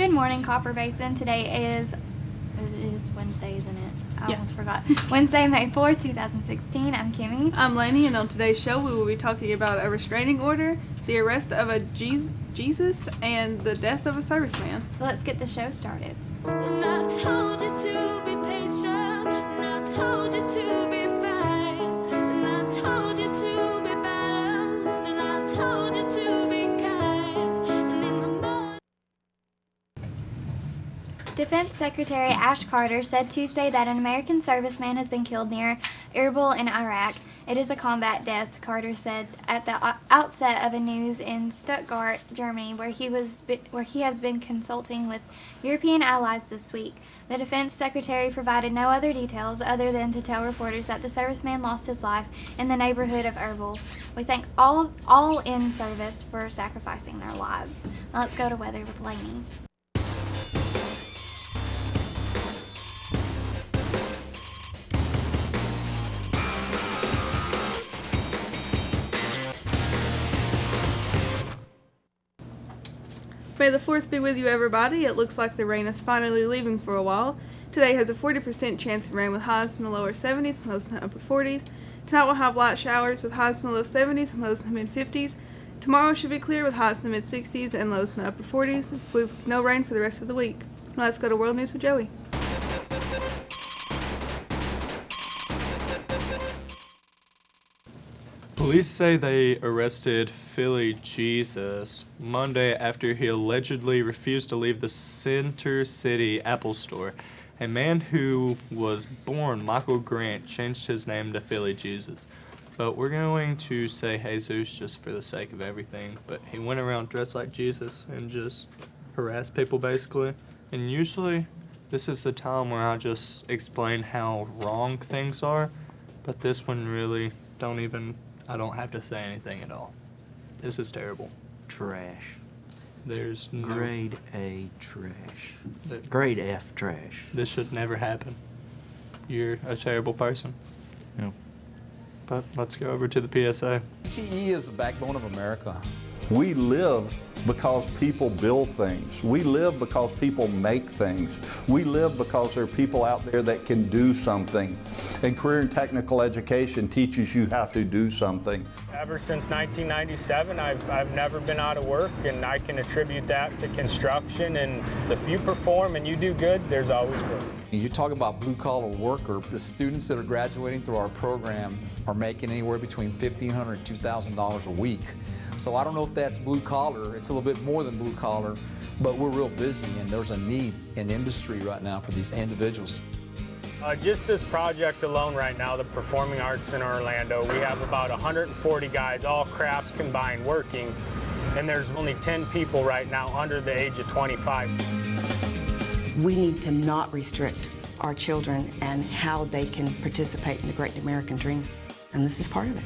Good morning, Copper Basin. Today is Wednesday, isn't it? I almost forgot. Wednesday, May 4th, 2016. I'm Kimmy. I'm Lainey, and on today's show we will be talking about a restraining order, the arrest of a Jesus, and the death of a serviceman. So let's get the show started. And I told you to be patient, and I told you to be fine, and I told you to be balanced, and I told you to be kind, and in the morning. Defense Secretary Ash Carter said Tuesday that an American serviceman has been killed near Erbil in Iraq. It is a combat death, Carter said at the outset of a news in Stuttgart, Germany, where he has been consulting with European allies this week. The Defense Secretary provided no other details other than to tell reporters that the serviceman lost his life in the neighborhood of Erbil. We thank all in service for sacrificing their lives. Now let's go to weather with Lainey. May the 4th be with you, everybody. It looks like the rain is finally leaving for a while. Today has a 40% chance of rain with highs in the lower 70s and lows in the upper 40s. Tonight we'll have light showers with highs in the low 70s and lows in the mid 50s. Tomorrow should be clear with highs in the mid 60s and lows in the upper 40s, with no rain for the rest of the week. Now let's go to World News with Joey. Police say they arrested Philly Jesus Monday after he allegedly refused to leave the Center City Apple Store. A man who was born Michael Grant changed his name to Philly Jesus. But we're going to say Jesus just for the sake of everything. But he went around dressed like Jesus and just harassed people basically. And usually this is the time where I just explain how wrong things are. But this one really I don't have to say anything at all. This is terrible. Trash. There's no... Grade A trash. Grade F trash. This should never happen. You're a terrible person. Yep. But let's go over to the PSA. GE is the backbone of America. We live because people build things. We live because people make things. We live because there are people out there that can do something. And career and technical education teaches you how to do something. Ever since 1997, I've never been out of work, and I can attribute that to construction. And if you perform and you do good, there's always work. You're talking about blue-collar worker. The students that are graduating through our program are making anywhere between $1,500 and $2,000 a week. So I don't know if that's blue-collar. It's a little bit more than blue-collar, but we're real busy, and there's a need in industry right now for these individuals. Just this project alone right now, the Performing Arts in Orlando, we have about 140 guys, all crafts combined, working, and there's only 10 people right now under the age of 25. We need to not restrict our children and how they can participate in the great American dream, and this is part of it.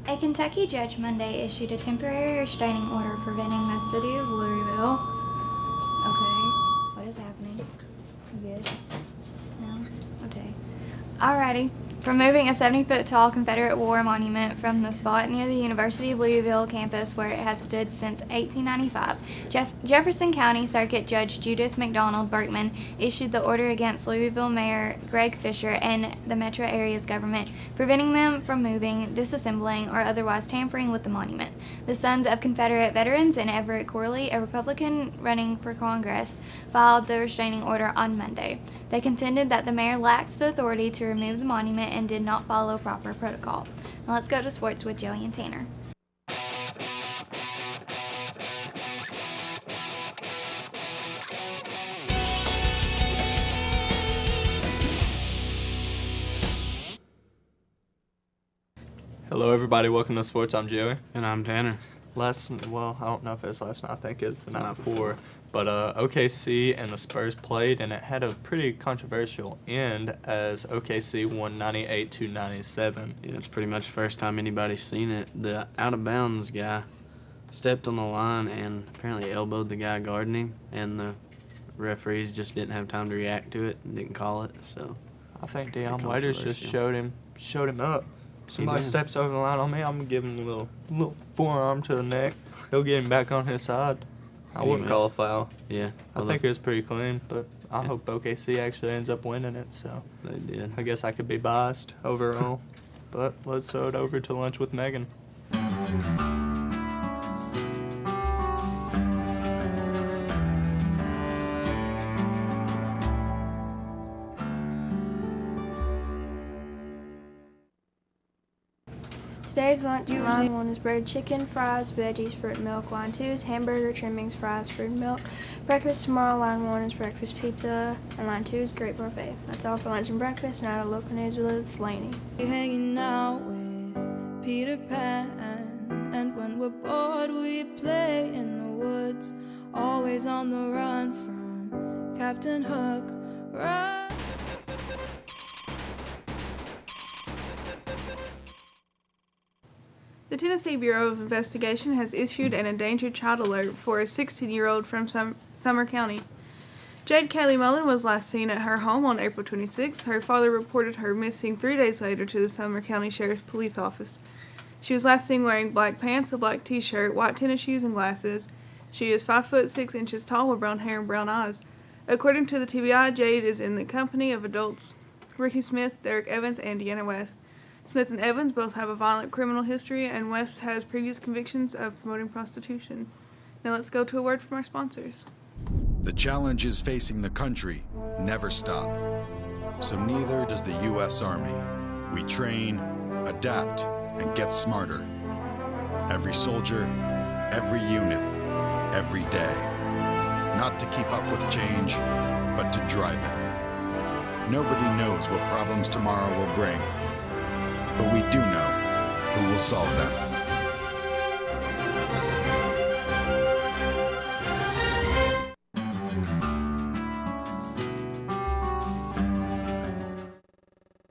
A Kentucky judge Monday issued a temporary restraining order preventing the city of Louisville. Okay, what is happening? You good? No? Okay. Alrighty. From moving a 70-foot tall Confederate War monument from the spot near the University of Louisville campus where it has stood since 1895, Jefferson County Circuit Judge Judith McDonald Berkman issued the order against Louisville Mayor Greg Fisher and the metro area's government, preventing them from moving, disassembling, or otherwise tampering with the monument. The Sons of Confederate Veterans and Everett Corley, a Republican running for Congress, filed the restraining order on Monday. They contended that the mayor lacks the authority to remove the monument and did not follow proper protocol. Now let's go to sports with Joey and Tanner. Hello everybody, welcome to Sports. I'm Joey. And I'm Tanner. well, I don't know if it was last night. I think it's the night before. But OKC and the Spurs played, and it had a pretty controversial end as OKC won 98-97. Yeah, it's pretty much the first time anybody's seen it. The out-of-bounds guy stepped on the line and apparently elbowed the guy guarding him, and the referees just didn't have time to react to it and didn't call it. So I think Deion Waiters just showed him up. Somebody did. steps over the line on me, I'm gonna give him a little forearm to the neck. He'll get him back on his side. I wouldn't call a foul. Yeah. I think it was pretty clean, but I hope OKC actually ends up winning it. So They did. I guess I could be biased overall. But let's throw it over to lunch with Megan. Today's lunch line 1 is breaded chicken, fries, veggies, fruit, milk. Line 2 is hamburger, trimmings, fries, fruit, milk. Breakfast tomorrow, line 1 is breakfast pizza, and line 2 is great buffet. That's all for lunch and breakfast. Now to local news with Laney. Hanging out with Peter Pan, and when we're bored we play in the woods, always on the run from Captain Hook. Run. The Tennessee Bureau of Investigation has issued an endangered child alert for a 16-year-old from Summer County. Jade Kaylee Mullen was last seen at her home on April 26th. Her father reported her missing 3 days later to the Summer County Sheriff's Police Office. She was last seen wearing black pants, a black t-shirt, white tennis shoes, and glasses. She is 5 foot 6 inches tall with brown hair and brown eyes. According to the TBI, Jade is in the company of adults Ricky Smith, Derek Evans, and Deanna West. Smith and Evans both have a violent criminal history, and West has previous convictions of promoting prostitution. Now let's go to a word from our sponsors. The challenges facing the country never stop. So neither does the U.S. Army. We train, adapt, and get smarter. Every soldier, every unit, every day. Not to keep up with change, but to drive it. Nobody knows what problems tomorrow will bring. But we do know who will solve them.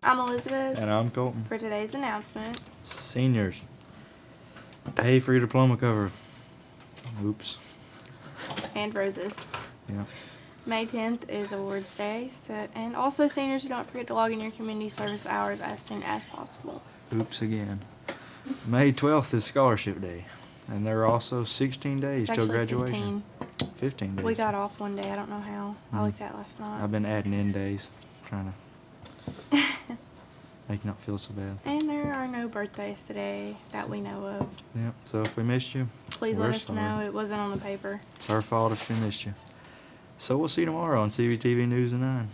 I'm Elizabeth. And I'm Colton. For today's announcements. Seniors, pay for your diploma cover. Oops. And roses. Yeah. May 10th is Awards Day, and also seniors, don't forget to log in your community service hours as soon as possible. Oops again. May 12th is Scholarship Day, and there are also 16 days It's till actually graduation. 15 days. We got off one day, I don't know how. I looked at it last night. I've been adding in days, trying to make it not feel so bad. And there are no birthdays today that we know of. Yep, so if we missed you, Please we're let us sorry. know. It wasn't on the paper. It's our fault if we missed you. So we'll see you tomorrow on CBTV News at 9.